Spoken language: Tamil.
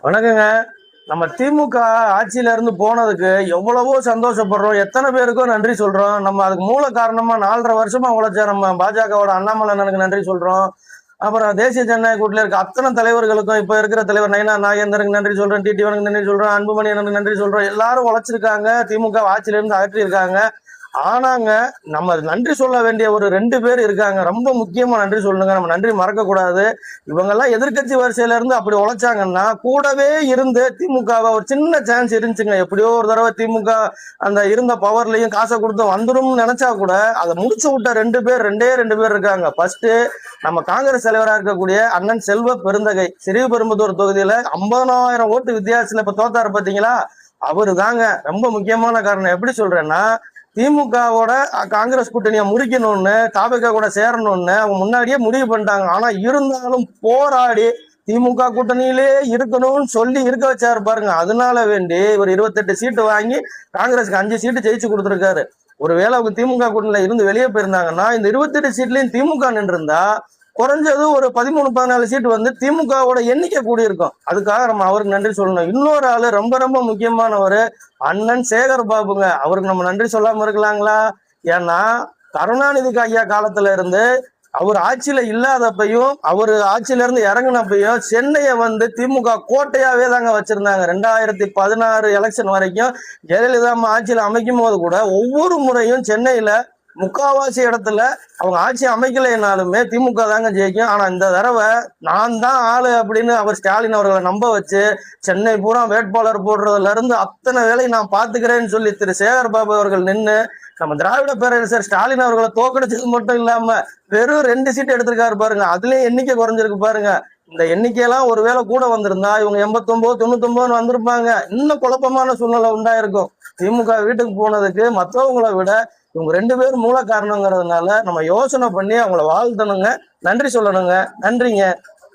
வணக்கங்க. நம்ம திமுக ஆட்சியில இருந்து போனதுக்கு எவ்வளவோ சந்தோஷப்படுறோம், எத்தனை பேருக்கோ நன்றி சொல்றோம். நம்ம அதுக்கு மூல காரணமா 4.5 வருஷமா உழைச்ச நம்ம பாஜகவோட அண்ணாமலை அண்ணனுக்கு நன்றி சொல்றோம். அப்புறம் தேசிய ஜனநாயக கூட்டணியில இருக்க அத்தனை தலைவர்களுக்கும், இப்ப இருக்கிற தலைவர் நயினா நாகேந்திரனுக்கு நன்றி சொல்றோம், டிடிவனுக்கு நன்றி சொல்றோம், அன்புமணி அண்ணனுக்கு நன்றி சொல்றோம். எல்லாரும் உழைச்சிருக்காங்க, திமுக ஆட்சியில இருந்து அகற்றி இருக்காங்க. ஆனாங்க நம்ம நன்றி சொல்ல வேண்டிய ஒரு 2 பேர் இருக்காங்க, ரொம்ப முக்கியமா நன்றி சொல்லணுங்க. நம்ம நன்றி மறக்க கூடாது. இவங்க எல்லாம் எதிர்கட்சி வரிசையில இருந்து அப்படி உழைச்சாங்கன்னா கூடவே இருந்து திமுகவை ஒரு சின்ன சான்ஸ் இருந்துச்சுங்க. எப்படியோ ஒரு தடவை திமுக அந்த இருந்த பவர்லயும் காசை கொடுத்து வந்துடும் நினைச்சா கூட அதை முடிச்சு விட்ட 2 பேர், 2 இருக்காங்க. ஃபர்ஸ்ட் நம்ம காங்கிரஸ் தலைவராக இருக்கக்கூடிய அண்ணன் செல்வ பெருந்தகை, ஸ்ரீபெரும்புதூர் தொகுதியில 50,000 ஓட்டு வித்தியாசத்துல இப்ப தோத்தாரு பாத்தீங்களா, அவரு தாங்க ரொம்ப முக்கியமான காரணம். எப்படி சொல்றேன்னா, திமுகவோட காங்கிரஸ் கூட்டணியை முறிக்கணும்னு, தாபக கூட சேரணும்னு அவங்க முன்னாடியே முடிவு பண்ணிட்டாங்க. ஆனா இருந்தாலும் போராடி திமுக கூட்டணியிலே இருக்கணும்னு சொல்லி இருக்க வச்சாரு பாருங்க. அதனால வேண்டி ஒரு 28 சீட்டு வாங்கி காங்கிரஸ்க்கு 5 சீட்டு ஜெயிச்சு கொடுத்துருக்காரு. ஒருவேளை அவங்க திமுக கூட்டணியில இருந்து வெளியே போயிருந்தாங்கன்னா இந்த 28 சீட்லயும் திமுக நின்று இருந்தா குறைஞ்சது ஒரு 13-14 சீட்டு வந்து திமுகவோட எண்ணிக்கை கூடியிருக்கும். அதுக்காக நம்ம அவருக்கு நன்றி சொல்லணும். இன்னொரு ஆளு ரொம்ப ரொம்ப முக்கியமானவர் அண்ணன் சேகர் பாபுங்க. அவருக்கு நம்ம நன்றி சொல்லாம இருக்கலாங்களா? ஏன்னா கருணாநிதிக்கு ஐயா காலத்துல இருந்து அவர் ஆட்சியில இல்லாதப்பையும் அவர் ஆட்சியில இருந்து இறங்கினப்பையும் சென்னையை வந்து திமுக கோட்டையாவே தாங்க வச்சிருந்தாங்க. 2016 எலெக்ஷன் வரைக்கும் ஜெயலலிதா ஆட்சியில அமைக்கும் போது கூட ஒவ்வொரு முறையும் சென்னையில முக்காவாசி இடத்துல அவங்க ஆட்சி அமைக்கலைனாலுமே திமுக தாங்க ஜெயிக்கும். ஆனா இந்த தடவை நான் தான் ஆளு அப்படின்னு அவர் ஸ்டாலின் அவர்களை நம்ப வச்சு சென்னை பூரா வேட்பாளர் போடுறதுல இருந்து அத்தனை வேலையை நான் பாத்துக்கிறேன்னு சொல்லி திரு சேகர் பாபு அவர்கள் நின்று நம்ம திராவிட பேரரசர் ஸ்டாலின் அவர்களை தோக்கடிச்சது மட்டும் இல்லாம வெறும் 2 சீட் எடுத்திருக்காரு பாருங்க. அதுலயும் எண்ணிக்கை குறைஞ்சிருக்கு பாருங்க. இந்த எண்ணிக்கையெல்லாம் ஒருவேளை கூட வந்திருந்தா இவங்க 89, 99 வந்திருப்பாங்க. இன்னும் குழப்பமான சூழ்நிலை உண்டாயிருக்கும். திமுக வீட்டுக்கு போனதுக்கு மற்றவங்களை விட இவங்க 2 பேரும் மூல காரணங்கிறதுனால நம்ம யோசனை பண்ணி அவங்கள வாழ்த்தணுங்க, நன்றி சொல்லணுங்க. நன்றிங்க.